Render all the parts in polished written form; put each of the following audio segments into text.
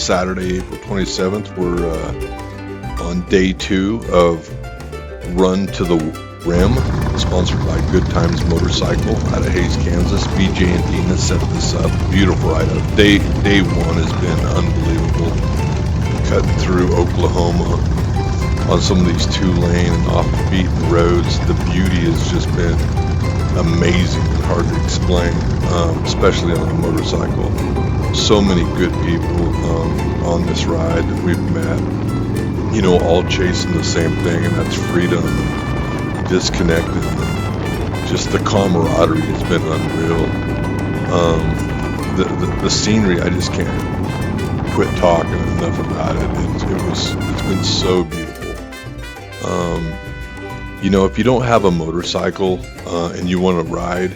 Saturday, April 27th. We're on day 2 of Run to the Rim, sponsored by Good Times Motorcycle out of Hays, Kansas. BJ and Dina set this up. Beautiful ride-up. Day 1 has been unbelievable. Cutting through Oklahoma on some of these 2-lane and off-beaten roads. The beauty has just been amazing and hard to explain, especially on a motorcycle. So many good people on this ride that we've met, you know, all chasing the same thing, and that's freedom, and disconnected, and just the camaraderie has been unreal. The scenery, I just can't quit talking enough about it. It's been so beautiful. You know, if you don't have a motorcycle and you want to ride,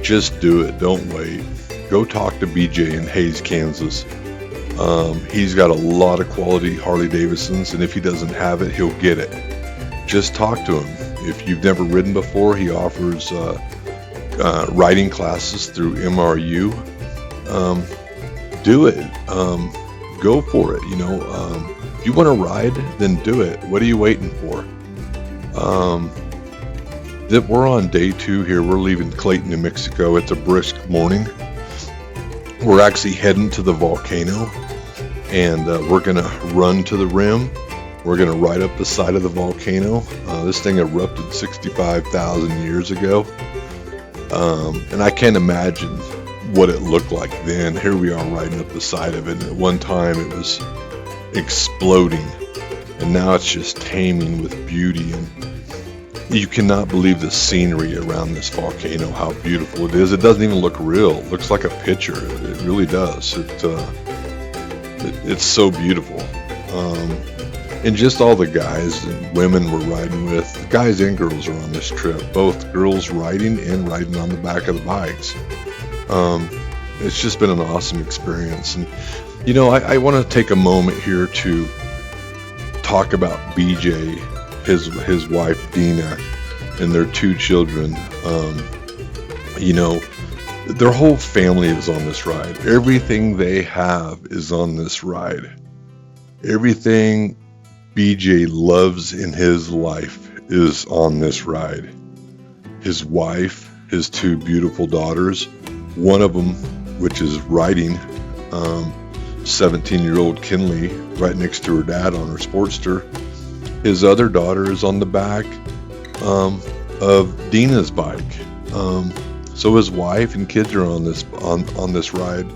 just do it. Don't wait. Go talk to BJ in Hays, Kansas. He's got a lot of quality Harley Davidsons, and if he doesn't have it, he'll get it. Just talk to him. If you've never ridden before, he offers riding classes through MRU. Do it. Go for it. You know, if you want to ride, then do it. What are you waiting for? That we're on day 2 here. We're leaving Clayton, New Mexico. It's a brisk morning. We're actually heading to the volcano, and we're gonna run to the rim. We're gonna ride up the side of the volcano. This thing erupted 65,000 years ago, and I can't imagine what it looked like then. Here we are riding up the side of it, and at one time it was exploding, and now it's just teeming with beauty. And you cannot believe the scenery around this volcano, how beautiful it is. It doesn't even look real. It looks like a picture. It really does. It's so beautiful. And just all the guys and women we're riding with, guys and girls are on this trip, both girls riding and riding on the back of the bikes. It's just been an awesome experience. And you know, I want to take a moment here to talk about BJ, his wife Dina, and their 2 children. You know, their whole family is on this ride. Everything they have is on this ride. Everything BJ loves in his life is on this ride. His wife, his 2 beautiful daughters, one of them, which is riding, 17-year-old Kinley, right next to her dad on her Sportster. His other daughter is on the back of Dina's bike. So his wife and kids are on this ride,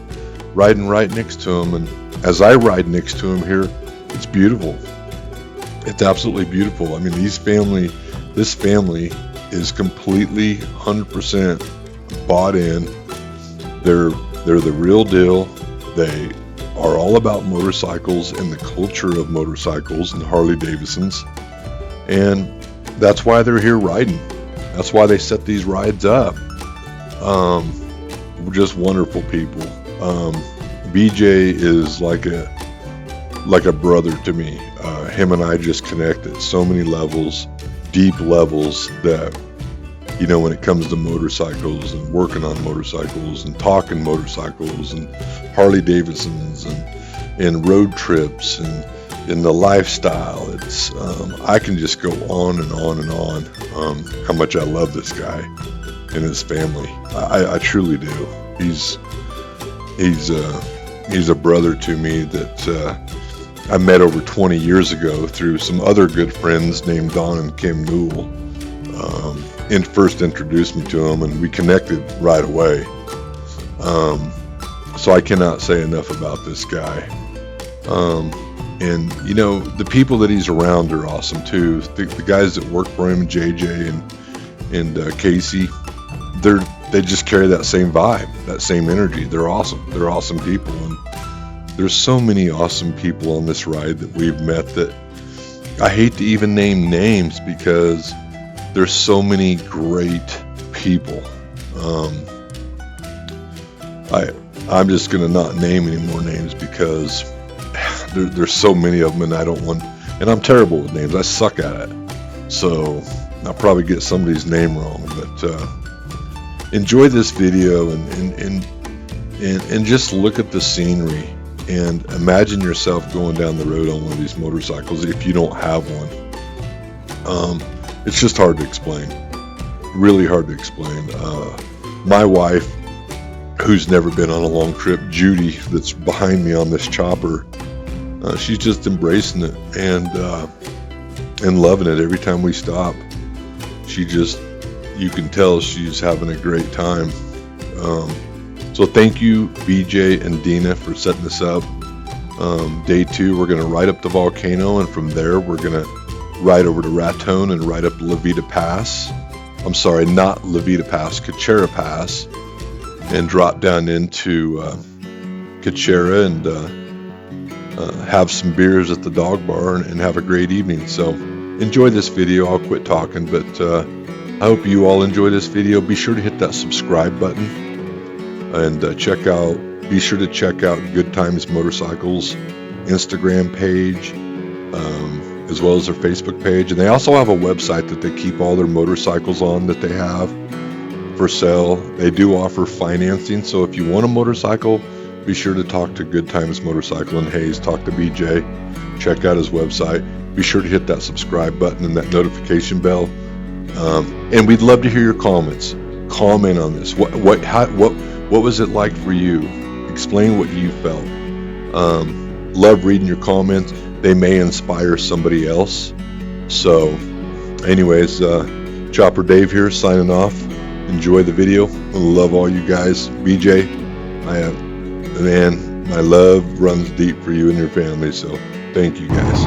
riding right next to him. And as I ride next to him here, it's beautiful. It's absolutely beautiful. I mean, this family is completely 100% bought in. They're the real deal. They are all about motorcycles and the culture of motorcycles and Harley Davidsons, and that's why they're here riding. That's why they set these rides up. Just wonderful people. BJ is like a brother to me. Him and I just connect at so many levels, deep levels, that, you know, when it comes to motorcycles and working on motorcycles and talking motorcycles and Harley Davidsons and road trips and in the lifestyle, it's I can just go on and on and on how much I love this guy and his family. I truly do. He's a brother to me that I met over 20 years ago through some other good friends named Don and Kim Newell. And first introduced me to him, and we connected right away. So I cannot say enough about this guy. And you know, the people that he's around are awesome too. The guys that work for him, JJ and Casey, they just carry that same vibe, that same energy. They're awesome. They're awesome people, and there's so many awesome people on this ride that we've met that I hate to even name names because there's so many great people. I'm just gonna not name any more names because there's so many of them, and I don't want. And I'm terrible with names. I suck at it. So I'll probably get somebody's name wrong. But enjoy this video and just look at the scenery And imagine yourself going down the road on one of these motorcycles if you don't have one. It's just hard to explain. Really hard to explain. My wife, who's never been on a long trip, Judy, that's behind me on this chopper, she's just embracing it and loving it every time we stop. You can tell she's having a great time. So thank you, BJ and Dina, for setting this up. Day 2, we're going to ride up the volcano, and from there we're going to ride over to Raton and ride up Levita Pass. I'm sorry, not Levita Pass, Cachera Pass, and drop down into Cachera and have some beers at the dog bar and have a great evening. So enjoy this video. I'll quit talking, but I hope you all enjoy this video. Be sure to hit that subscribe button and be sure to check out Good Times Motorcycles Instagram page, as well as their Facebook page. And they also have a website that they keep all their motorcycles on that they have for sale. They do offer financing, so if you want a motorcycle, be sure to talk to Good Times Motorcycle in Hayes. Talk to BJ. Check out his website. Be sure to hit that subscribe button and that notification bell. And we'd love to hear your comments. Comment on this. What was it like for you? Explain what you felt. Love reading your comments. They may inspire somebody else. So anyways, Chopper Dave here, signing off. Enjoy the video. I love all you guys. BJ, my love runs deep for you and your family. So thank you guys.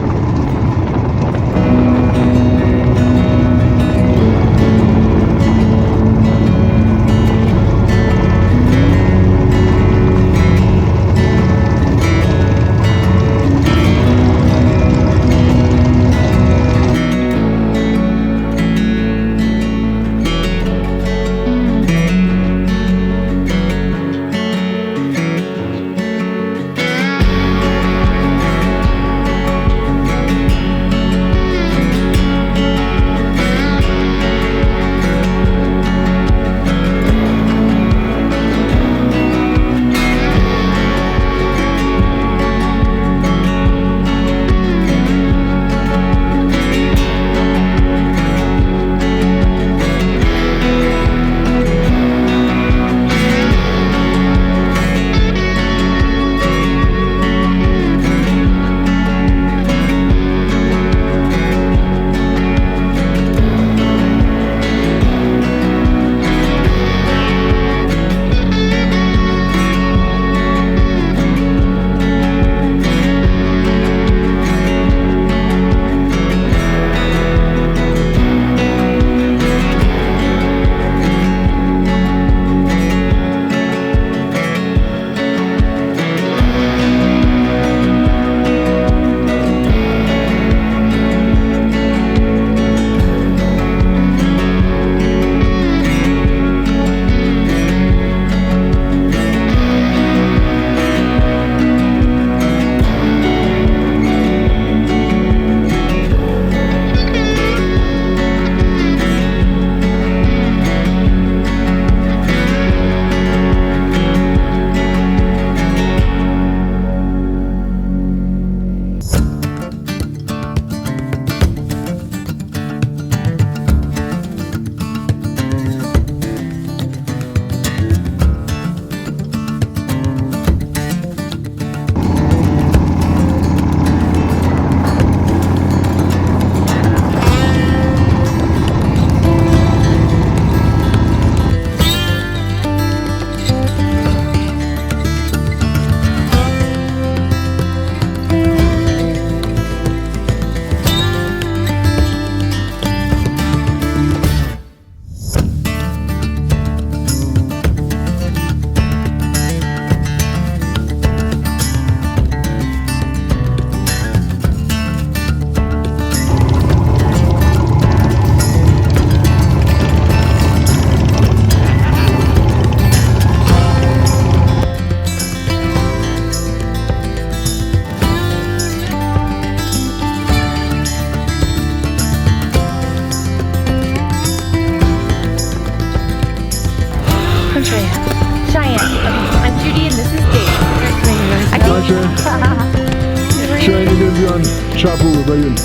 Sharon, you're gonna be on Chopper Rebellion.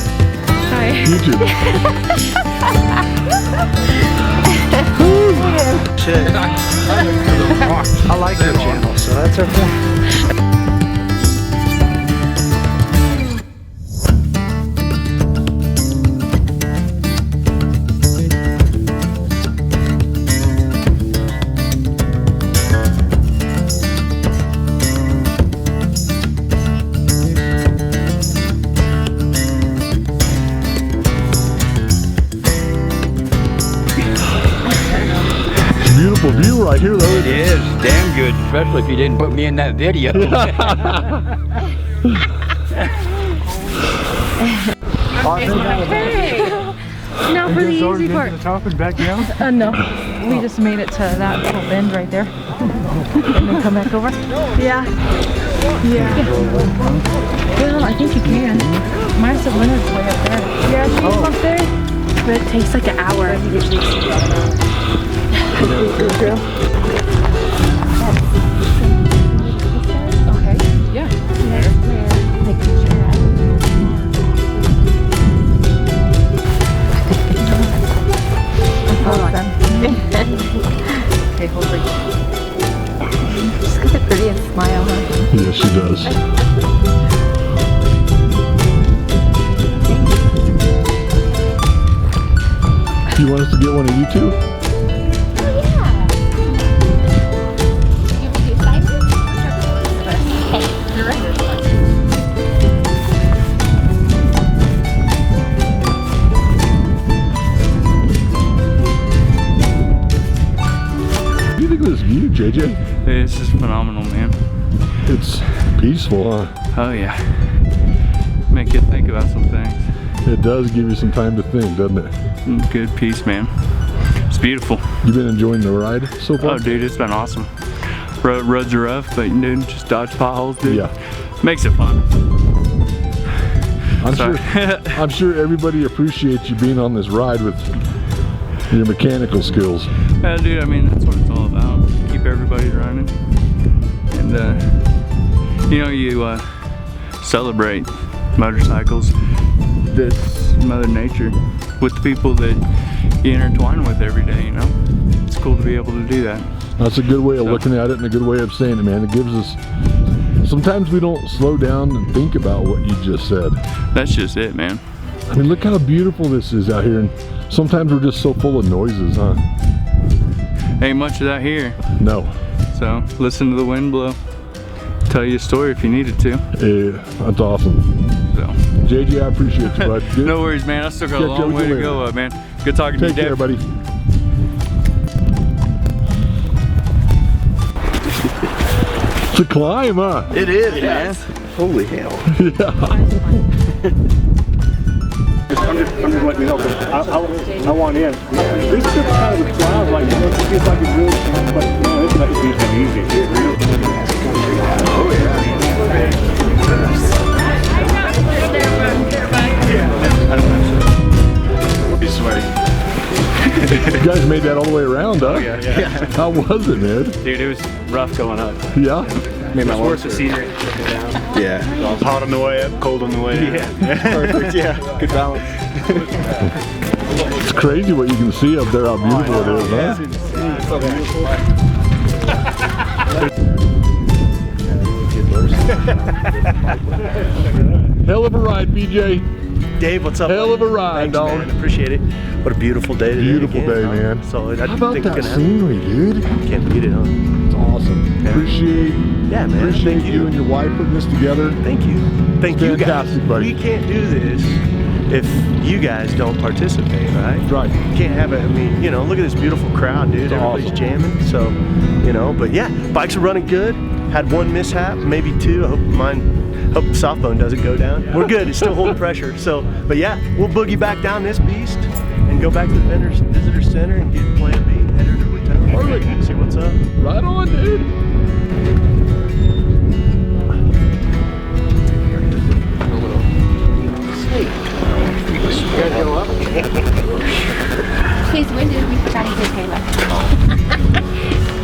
Hi. YouTube. Shit. I like that channel, so that's okay. Beautiful view right here, though. It is damn good, especially if you didn't put me in that video. Hey! Now for the easy part. The top and back down? No, we just made it to that little bend right there. And then come back over. Yeah. Yeah. Well, I think you can. Master Leonard's way up there. Yeah, she's up there. But it takes like an hour. Okay. Yeah. Hold on. Okay, hold it. She's got the prettiest smile, huh? Yes, she does. You want us to get one of you two? What do you think of this view, JJ? This is phenomenal, man. It's peaceful, huh? Oh yeah. Make you think about some things. It does give you some time to think, doesn't it? Good piece, man. It's beautiful. You been enjoying the ride so far? Oh, dude, it's been awesome. Roads are rough, but dude, just dodge potholes, dude. Yeah. Makes it fun. I'm sure everybody appreciates you being on this ride with your mechanical skills. Yeah, dude, I mean, that's what it's all about. Keep everybody running. And, you know, you celebrate motorcycles. That's Mother Nature with the people that you intertwine with every day, you know? It's cool to be able to do that. That's a good way of looking at it and a good way of saying it, man. It gives us, sometimes we don't slow down and think about what you just said. That's just it, man. I mean, look how beautiful this is out here, and sometimes we're just so full of noises, huh? Ain't much of that here. No. So listen to the wind blow. Tell you a story if you needed to. Yeah, that's awesome. So JJ, I appreciate you, bud. Good. no worries, man. I still got a long way to go, man. Good talking to you, Take care, Dave. buddy. It's a climb, huh? It is, man. Holy hell. Yeah. I'm just letting you know, but I want in. This is kind of a cloud, like, you know, it feels like it's really, but no, it's not easy. Oh, yeah. He's sweaty. You guys made that all the way around, huh? Yeah. How was it, man? Dude, it was rough going up. Yeah? Made my worth the scenery. Yeah. Hot on the way up, cold on the way down. Yeah. Perfect, yeah. Good balance. It's crazy what you can see up there, how beautiful it is, huh? Hell of a ride, BJ. Dave, what's up? Hell of a ride, Thanks, dog. man. Appreciate it. What a beautiful day today. Beautiful again, day, huh? man. So I How about think that it's gonna scenery, dude? Can't beat it, huh? It's awesome. Yeah. Appreciate man. Appreciate Thank you and your wife putting this together. Thank you. Thank you guys. Fantastic, buddy. We can't do this if you guys don't participate, right? Right. Can't have it. I mean, you know, look at this beautiful crowd, dude. It's Everybody's awesome. jamming. So, you know, but yeah, bikes are running good. Had one mishap, maybe two. I hope the soft bone doesn't go down. We're good. It's still holding pressure. So, but yeah, we'll boogie back down this beast and go back to the visitor center and get Plan B. Head over to town. Perfect. See what's up. Right on, dude. He's winded. We forgot his halo.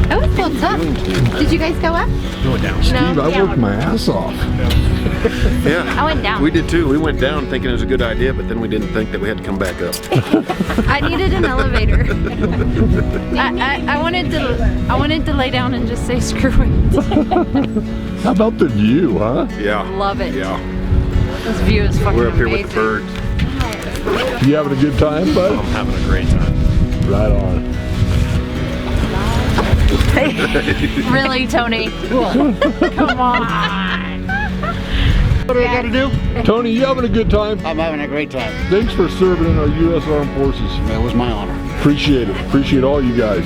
That was cool tough. Did you guys go up? Going down. Steve, I worked my ass off. Yeah. I went down. We did too. We went down thinking it was a good idea, but then we didn't think that we had to come back up. I needed an elevator. I wanted to lay down and just say screw it. How about the view, huh? Yeah. Love it. Yeah. This view is fucking We're up here amazing. with the birds. You having a good time, bud? I'm having a great time. Right on. Really, Tony? Come on. What do I gotta do? Tony, you having a good time? I'm having a great time. Thanks for serving in our U.S. Armed Forces. It was my honor. Appreciate it. Appreciate all you guys.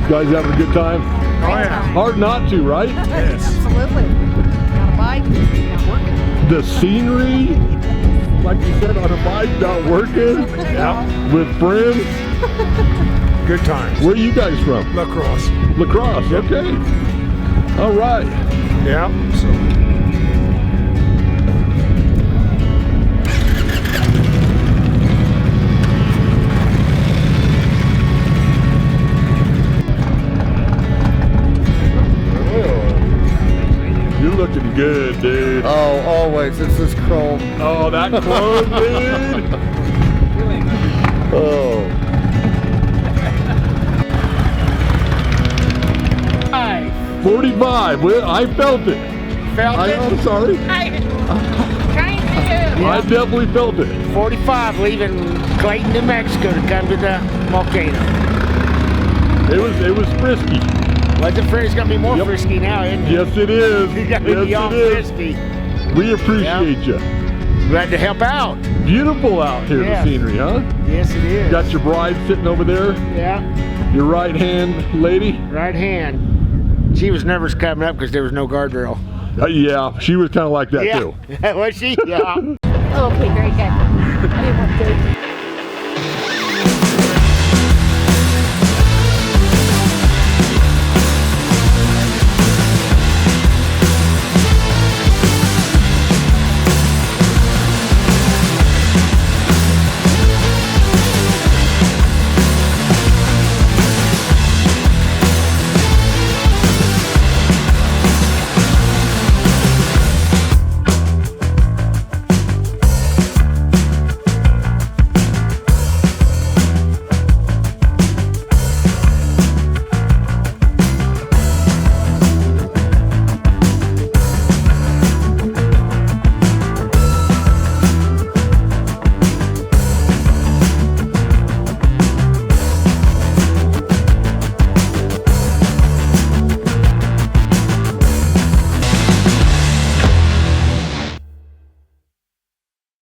You guys having a good time? Oh yeah. Hard not to, right? Yes. Absolutely. Got a bike, not working. The scenery, like you said, on a bike, not working. Yeah. With friends. Good times. Where are you guys from? Lacrosse. Lacrosse, okay. All right. Yeah. So. You're looking good, dude. Oh, always. It's this chrome. Oh, that clothes, dude. Oh. 45. Well, I felt it. Felt it? I'm sorry. I definitely felt it. 45 leaving Clayton, New Mexico to come to the volcano. It was frisky. Wasn't frisky? It's gonna be more Yep. frisky now, isn't it? Yes, it is. You gotta be all Yes, it is. frisky. We appreciate you. Glad to help out. Beautiful out here, Yeah. the scenery, huh? Yes, it is. Got your bride sitting over there. Yeah, Your right hand lady. right hand. She was nervous coming up because there was no guardrail. Yeah, she was kind of like that Yeah, too. was she? Yeah. Okay, very good. I didn't want to.